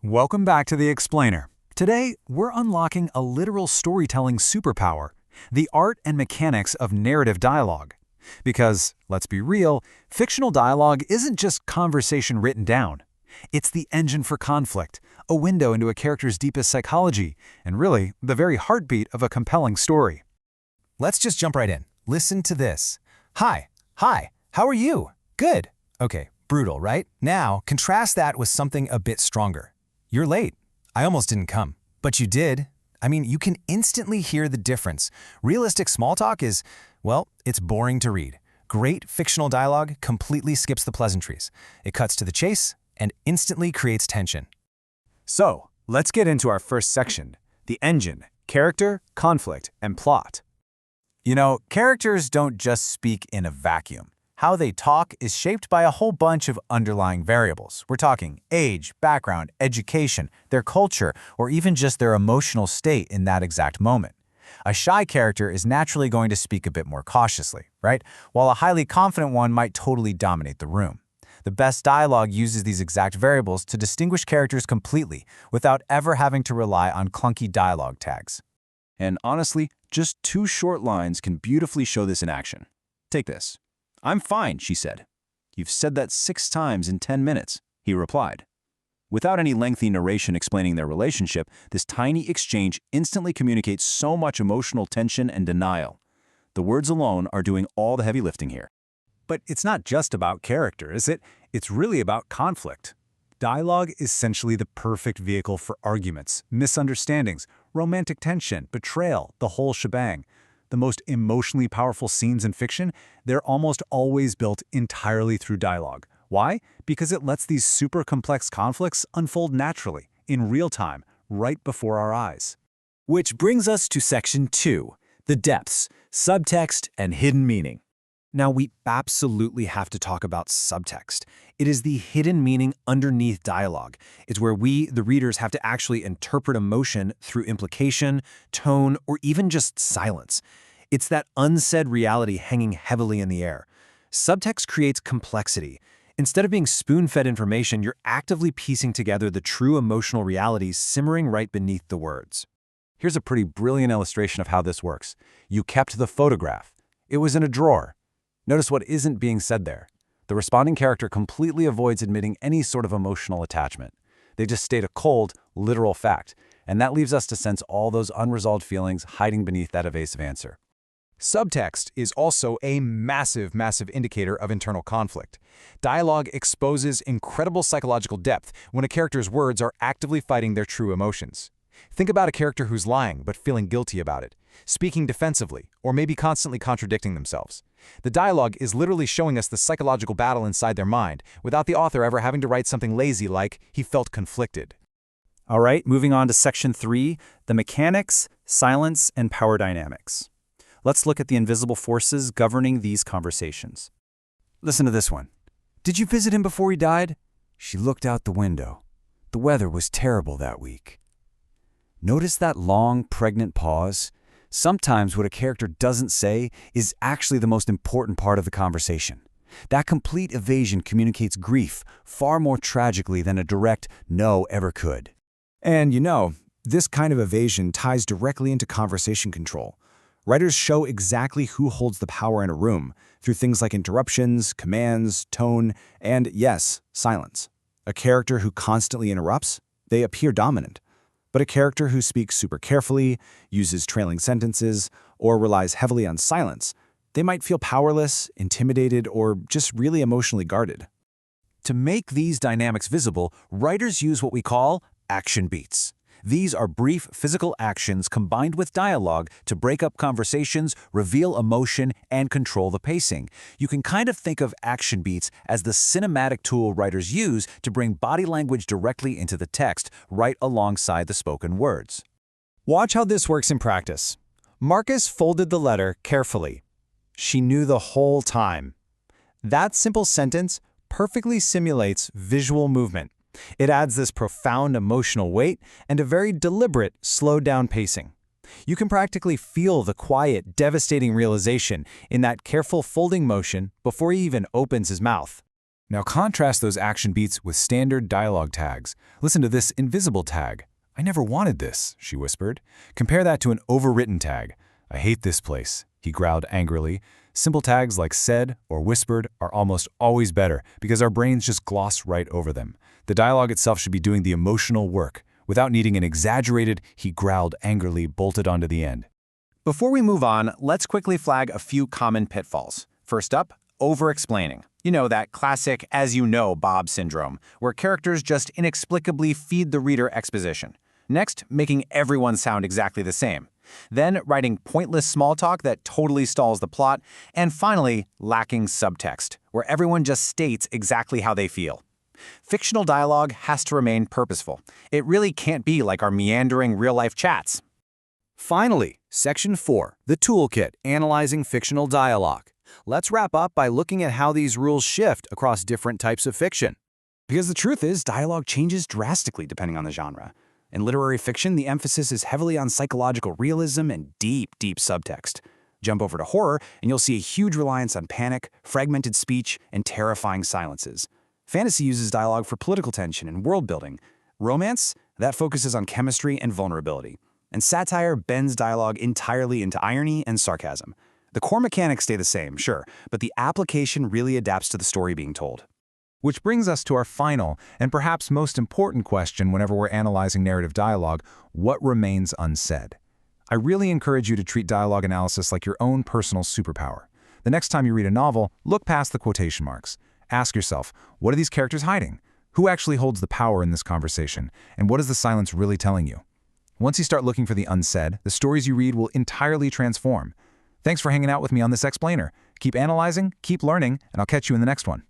Welcome back to The Explainer. Today, we're unlocking a literal storytelling superpower, the art and mechanics of narrative dialogue. Because, let's be real, fictional dialogue isn't just conversation written down. It's the engine for conflict, a window into a character's deepest psychology, and really, the very heartbeat of a compelling story. Let's just jump right in. Listen to this. Hi, how are you? Good. Okay, brutal, right? Now, contrast that with something a bit stronger. You're late. I almost didn't come. But you did. I mean, you can instantly hear the difference. Realistic small talk is, well, it's boring to read. Great fictional dialogue completely skips the pleasantries. It cuts to the chase and instantly creates tension. So, let's get into our first section, the engine, character, conflict, and plot. You know, characters don't just speak in a vacuum. How they talk is shaped by a whole bunch of underlying variables. We're talking age, background, education, their culture, or even just their emotional state in that exact moment. A shy character is naturally going to speak a bit more cautiously, right? While a highly confident one might totally dominate the room. The best dialogue uses these exact variables to distinguish characters completely without ever having to rely on clunky dialogue tags. And honestly, just 2 short lines can beautifully show this in action. Take this. "I'm fine," she said. "You've said that 6 times in 10 minutes, he replied. Without any lengthy narration explaining their relationship, this tiny exchange instantly communicates so much emotional tension and denial. The words alone are doing all the heavy lifting here. But it's not just about character, is it? It's really about conflict. Dialogue is essentially the perfect vehicle for arguments, misunderstandings, romantic tension, betrayal, the whole shebang. The most emotionally powerful scenes in fiction, they're almost always built entirely through dialogue. Why? Because it lets these super complex conflicts unfold naturally, in real time, right before our eyes. Which brings us to section 2, the depths, subtext, and hidden meaning. Now, we absolutely have to talk about subtext. It is the hidden meaning underneath dialogue. It's where we, the readers, have to actually interpret emotion through implication, tone, or even just silence. It's that unsaid reality hanging heavily in the air. Subtext creates complexity. Instead of being spoon-fed information, you're actively piecing together the true emotional realities simmering right beneath the words. Here's a pretty brilliant illustration of how this works. You kept the photograph. It was in a drawer. Notice what isn't being said there. The responding character completely avoids admitting any sort of emotional attachment. They just state a cold, literal fact, and that leaves us to sense all those unresolved feelings hiding beneath that evasive answer. Subtext is also a massive indicator of internal conflict. Dialogue exposes incredible psychological depth when a character's words are actively fighting their true emotions. Think about a character who's lying but feeling guilty about it, speaking defensively, or maybe constantly contradicting themselves. The dialogue is literally showing us the psychological battle inside their mind, without the author ever having to write something lazy like, "he felt conflicted." All right, moving on to section 3, the mechanics, silence, and power dynamics. Let's look at the invisible forces governing these conversations. Listen to this one. "Did you visit him before he died?" She looked out the window. "The weather was terrible that week." Notice that long, pregnant pause? Sometimes what a character doesn't say is actually the most important part of the conversation. That complete evasion communicates grief far more tragically than a direct no ever could. And you know, this kind of evasion ties directly into conversation control. Writers show exactly who holds the power in a room through things like interruptions, commands, tone, and yes, silence. A character who constantly interrupts, they appear dominant. But a character who speaks super carefully, uses trailing sentences, or relies heavily on silence, they might feel powerless, intimidated, or just really emotionally guarded. To make these dynamics visible, writers use what we call action beats. These are brief physical actions combined with dialogue to break up conversations, reveal emotion, and control the pacing. You can kind of think of action beats as the cinematic tool writers use to bring body language directly into the text, right alongside the spoken words. Watch how this works in practice. Marcus folded the letter carefully. She knew the whole time. That simple sentence perfectly simulates visual movement. It adds this profound emotional weight and a very deliberate, slowed-down pacing. You can practically feel the quiet, devastating realization in that careful folding motion before he even opens his mouth. Now contrast those action beats with standard dialogue tags. Listen to this invisible tag. "I never wanted this," she whispered. Compare that to an overwritten tag. "I hate this place," he growled angrily. Simple tags like said or whispered are almost always better because our brains just gloss right over them. The dialogue itself should be doing the emotional work, without needing an exaggerated "he growled angrily" bolted onto the end. Before we move on, let's quickly flag a few common pitfalls. First up, over-explaining. You know, that classic "as you know, Bob" syndrome, where characters just inexplicably feed the reader exposition. Next, making everyone sound exactly the same. Then, writing pointless small talk that totally stalls the plot. And finally, lacking subtext, where everyone just states exactly how they feel. Fictional dialogue has to remain purposeful. It really can't be like our meandering real-life chats. Finally, Section 4, the Toolkit, Analyzing Fictional Dialogue. Let's wrap up by looking at how these rules shift across different types of fiction. Because the truth is, dialogue changes drastically depending on the genre. In literary fiction, the emphasis is heavily on psychological realism and deep, deep subtext. Jump over to horror, and you'll see a huge reliance on panic, fragmented speech, and terrifying silences. Fantasy uses dialogue for political tension and world building. Romance, that focuses on chemistry and vulnerability. And satire bends dialogue entirely into irony and sarcasm. The core mechanics stay the same, sure, but the application really adapts to the story being told. Which brings us to our final and perhaps most important question whenever we're analyzing narrative dialogue: what remains unsaid? I really encourage you to treat dialogue analysis like your own personal superpower. The next time you read a novel, look past the quotation marks. Ask yourself, what are these characters hiding? Who actually holds the power in this conversation? And what is the silence really telling you? Once you start looking for the unsaid, the stories you read will entirely transform. Thanks for hanging out with me on this explainer. Keep analyzing, keep learning, and I'll catch you in the next one.